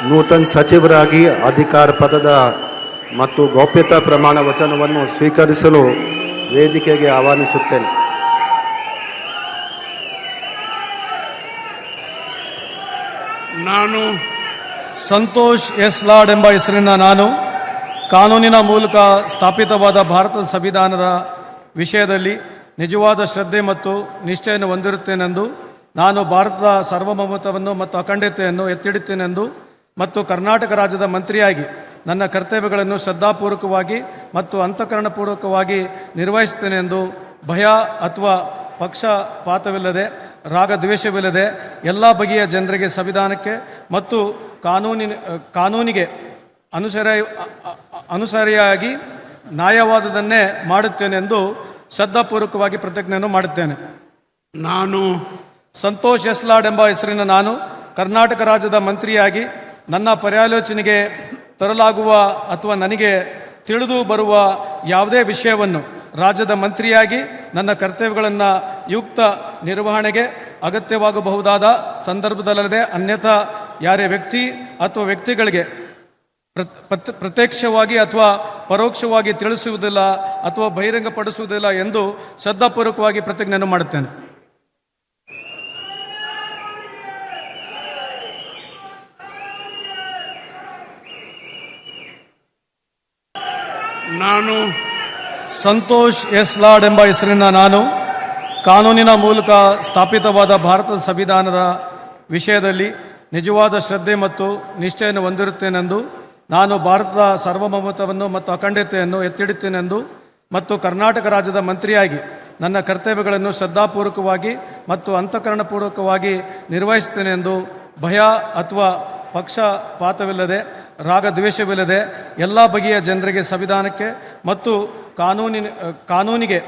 ನೂತನ ಸಚಿವರಾಗಿ ಅಧಿಕಾರ ಪದದ ಮತ್ತು ಗೌಪ್ಯತಾ ಪ್ರಮಾಣ ವಚನವನ್ನು ಸ್ವೀಕರಿಸಲು ವೇದಿಕೆಗೆ ಆಹ್ವಾನಿಸುತ್ತೇನೆ. ನಾನು ಸಂತೋಷ್ ಎಸ್ ಲಾಡ್ ಎಂಬ ಹೆಸರಿನ ನಾನು ಕಾನೂನಿನ ಮೂಲಕ ಸ್ಥಾಪಿತವಾದ ಭಾರತದ ಸಂವಿಧಾನದ ವಿಷಯದಲ್ಲಿ ನಿಜವಾದ ಶ್ರದ್ಧೆ ಮತ್ತು ನಿಷ್ಠೆಯನ್ನು ಹೊಂದಿರುತ್ತೇನೆಂದು ನಾನು ಭಾರತದ ಸಾರ್ವಭೌಮತ್ವವನ್ನು ಮತ್ತು ಅಖಂಡತೆಯನ್ನು ಎತ್ತಿಡುತ್ತೇನೆಂದು ಮತ್ತು ಕರ್ನಾಟಕ ರಾಜ್ಯದ ಮಂತ್ರಿಯಾಗಿ ನನ್ನ ಕರ್ತವ್ಯಗಳನ್ನು ಶ್ರದ್ಧಾಪೂರ್ವಕವಾಗಿ ಮತ್ತು ಅಂತಃಕರಣಪೂರ್ವಕವಾಗಿ ನಿರ್ವಹಿಸುತ್ತೇನೆಂದು ಭಯ ಅಥವಾ ಪಕ್ಷಪಾತವಿಲ್ಲದೆ ರಾಗದ್ವೇಷವಿಲ್ಲದೆ ಎಲ್ಲ ಬಗೆಯ ಜನರಿಗೆ ಸಂವಿಧಾನಕ್ಕೆ ಮತ್ತು ಕಾನೂನಿಗೆ ಅನುಸರಿಯಾಗಿ ನ್ಯಾಯವಾದದನ್ನೇ ಮಾಡುತ್ತೇನೆಂದು ಶ್ರದ್ಧಾಪೂರ್ವಕವಾಗಿ ಪ್ರತಿಜ್ಞೆಯನ್ನು ಮಾಡುತ್ತೇನೆ. ನಾನು ಸಂತೋಷ್ ಎಸ್ ಲಾಡ್ ಎಂಬ ಹೆಸರಿನ ನಾನು ಕರ್ನಾಟಕ ರಾಜ್ಯದ ಮಂತ್ರಿಯಾಗಿ ನನ್ನ ಪರ್ಯಾಲೋಚನೆಗೆ ತರಲಾಗುವ ಅಥವಾ ನನಗೆ ತಿಳಿದು ಬರುವ ಯಾವುದೇ ವಿಷಯವನ್ನು ರಾಜ್ಯದ ಮಂತ್ರಿಯಾಗಿ ನನ್ನ ಕರ್ತವ್ಯಗಳನ್ನು ಯುಕ್ತ ನಿರ್ವಹಣೆಗೆ ಅಗತ್ಯವಾಗಬಹುದಾದ ಸಂದರ್ಭದಲ್ಲದೆ ಅನ್ಯಥಾ ಯಾರೇ ವ್ಯಕ್ತಿ ಅಥವಾ ವ್ಯಕ್ತಿಗಳಿಗೆ ಪ್ರತ್ಯಕ್ಷವಾಗಿ ಅಥವಾ ಪರೋಕ್ಷವಾಗಿ ತಿಳಿಸುವುದಿಲ್ಲ ಅಥವಾ ಬಹಿರಂಗಪಡಿಸುವುದಿಲ್ಲ ಎಂದು ಶ್ರದ್ಧಾಪೂರ್ವಕವಾಗಿ ಪ್ರತಿಜ್ಞೆಯನ್ನು ಮಾಡುತ್ತೇನೆ. ನಾನು ಸಂತೋಷ್ ಎಸ್ ಲಾಡ್ ಎಂಬ ಹೆಸರಿನ ನಾನು ಕಾನೂನಿನ ಮೂಲಕ ಸ್ಥಾಪಿತವಾದ ಭಾರತದ ಸಂವಿಧಾನದ ವಿಷಯದಲ್ಲಿ ನಿಜವಾದ ಶ್ರದ್ಧೆ ಮತ್ತು ನಿಷ್ಠೆಯನ್ನು ಹೊಂದಿರುತ್ತೇನೆಂದು ನಾನು ಭಾರತದ ಸಾರ್ವಭೌಮತ್ವವನ್ನು ಮತ್ತು ಅಖಂಡತೆಯನ್ನು ಎತ್ತಿಡುತ್ತೇನೆಂದು ಮತ್ತು ಕರ್ನಾಟಕ ರಾಜ್ಯದ ಮಂತ್ರಿಯಾಗಿ ನನ್ನ ಕರ್ತವ್ಯಗಳನ್ನು ಶ್ರದ್ಧಾಪೂರ್ವಕವಾಗಿ ಮತ್ತು ಅಂತಃಕರಣಪೂರ್ವಕವಾಗಿ ನಿರ್ವಹಿಸುತ್ತೇನೆಂದು ಭಯ ಅಥವಾ ಪಕ್ಷಪಾತವಿಲ್ಲದೆ ರಾಗದ್ವೇಷವಿಲ್ಲದೆ ಎಲ್ಲ ಬಗೆಯ ಜನರಿಗೆ ಸಂವಿಧಾನಕ್ಕೆ ಮತ್ತು ಕಾನೂನಿಗೆ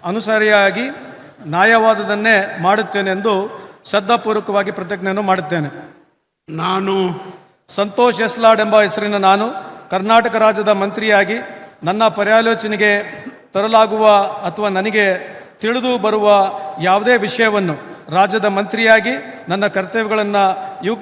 ಅನುಸರಿಯಾಗಿ ನ್ಯಾಯವಾದದನ್ನೇ ಮಾಡುತ್ತೇನೆಂದು ಶ್ರದ್ಧಾಪೂರ್ವಕವಾಗಿ ಪ್ರತಿಜ್ಞೆಯನ್ನು ಮಾಡುತ್ತೇನೆ. ನಾನು ಸಂತೋಷ್ ಎಸ್ ಲಾಡ್ ಎಂಬ ಹೆಸರಿನ ನಾನು ಕರ್ನಾಟಕ ರಾಜ್ಯದ ಮಂತ್ರಿಯಾಗಿ ನನ್ನ ಪರ್ಯಾಲೋಚನೆಗೆ ತರಲಾಗುವ ಅಥವಾ ನನಗೆ ತಿಳಿದು ಬರುವ ಯಾವುದೇ ವಿಷಯವನ್ನು ರಾಜ್ಯದ ಮಂತ್ರಿಯಾಗಿ ನನ್ನ ಕರ್ತವ್ಯಗಳನ್ನು